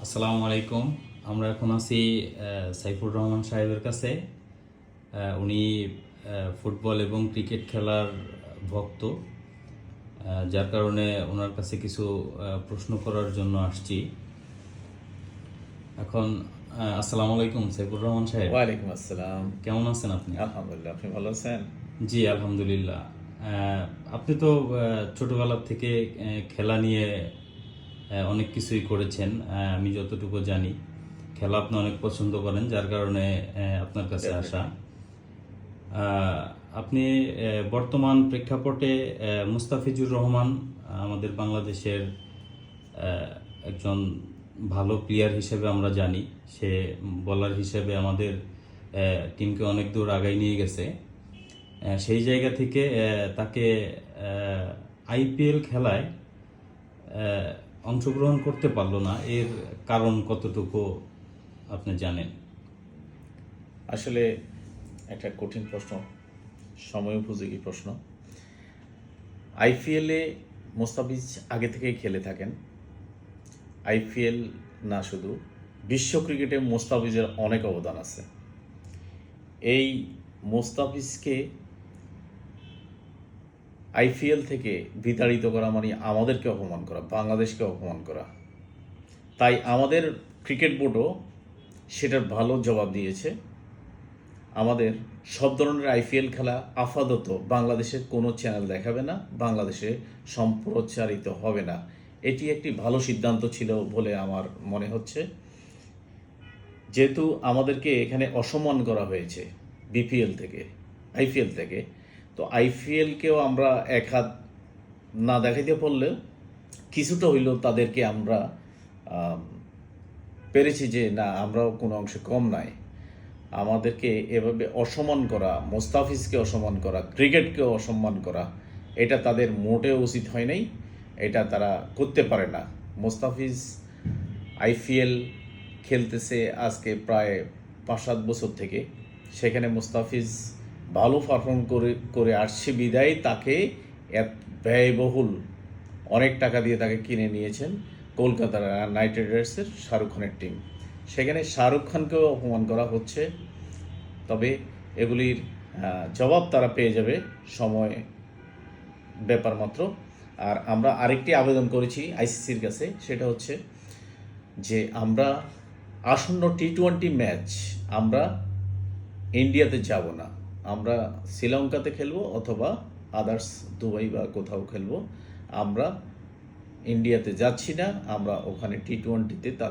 আসসালামু আলাইকুম। আমরা এখন আছি সাইফুর রহমান সাহেবের কাছে। উনি ফুটবল এবং ক্রিকেট খেলার ভক্ত, যার কারণে ওনার কাছে কিছু প্রশ্ন করার জন্য আসছি। এখন আসসালামু আলাইকুম সাইফুর রহমান সাহেব, ওয়ালাইকুম আসসালাম। কেমন আছেন আপনি? আলহামদুলিল্লাহ, আপনি ভালো আছেন? জি আলহামদুলিল্লাহ। আপনি তো ছোটবেলা থেকে খেলা নিয়ে অনেক কিছুই করেছেন, আমি যতটুকু জানি। খেলা আপনি অনেক পছন্দ করেন, যার কারণে আপনার কাছে আসা। ডেফিনেটলি। আহ, আপনি বর্তমান প্রেক্ষাপটে মুস্তাফিজুর রহমান আমাদের বাংলাদেশের একজন ভালো প্লেয়ার হিসেবে আমরা জানি। সে বোলার হিসেবে আমাদের টিমকে অনেক দূর আগায় নিয়ে গেছে। সেই জায়গা থেকে তাকে আইপিএল খেলায় আহ, অংশগ্রহণ করতে পারলো না, এর কারণ কতটুকু আপনি জানেন? আসলে একটা কঠিন প্রশ্ন, সময় উপযোগী প্রশ্ন। আইপিএলে মোস্তাফিজ আগে থেকেই খেলে থাকেন। আইপিএল না, শুধু বিশ্ব ক্রিকেটে মোস্তাফিজের অনেক অবদান আছে। এই মোস্তাফিজকে আইপিএল থেকে বিতাড়িত করা মানে আমাদেরকে অপমান করা, বাংলাদেশকে অপমান করা। তাই আমাদের ক্রিকেট বোর্ডও সেটার ভালো জবাব দিয়েছে। আমাদের সব ধরনের আইপিএল খেলা আপাতত বাংলাদেশের কোনো চ্যানেল দেখাবে না, বাংলাদেশে সম্প্রচারিত হবে না। এটি একটি ভালো সিদ্ধান্ত ছিল বলে আমার মনে হচ্ছে। যেহেতু আমাদেরকে এখানে অসম্মান করা হয়েছে বিপিএল থেকে, আইপিএল থেকে, তো আইপিএলকেও আমরা এক হাত না দেখাইতে পারলেও কিছুটা হইলেও তাদেরকে আমরা পেরেছি যে না, আমরাও কোনো অংশে কম নাই। আমাদেরকে এভাবে অসম্মান করা, মোস্তাফিজকে অসম্মান করা, ক্রিকেটকে অসম্মান করা, এটা তাদের মোটেও উচিত হয় নাই। এটা তারা করতে পারে না। মোস্তাফিজ আইপিএল খেলতেছে আজকে প্রায় 5-7 বছর থেকে। সেখানে মোস্তাফিজ ভালো পারফর্ম করে আসছে বিদায় তাকে ব্যয়বহুল অনেক টাকা দিয়ে তাকে কিনে নিয়েছেন কলকাতা নাইট রাইডার্সের শাহরুখ খানের টিম। সেখানে শাহরুখ খানকেও অপমান করা হচ্ছে। তবে এগুলির জবাব তারা পেয়ে যাবে, সময় ব্যাপার মাত্র। আর আমরা আরেকটি আবেদন করেছি আইসিসির কাছে, সেটা হচ্ছে যে আমরা আসন্ন টি-20 ম্যাচ আমরা ইন্ডিয়াতে যাব না, আমরা শ্রীলঙ্কাতে খেলবো অথবা আদার্স দুবাই বা কোথাও খেলবো। আমরা ইন্ডিয়াতে যাচ্ছি না, আমরা ওখানে টি-20তে তাদের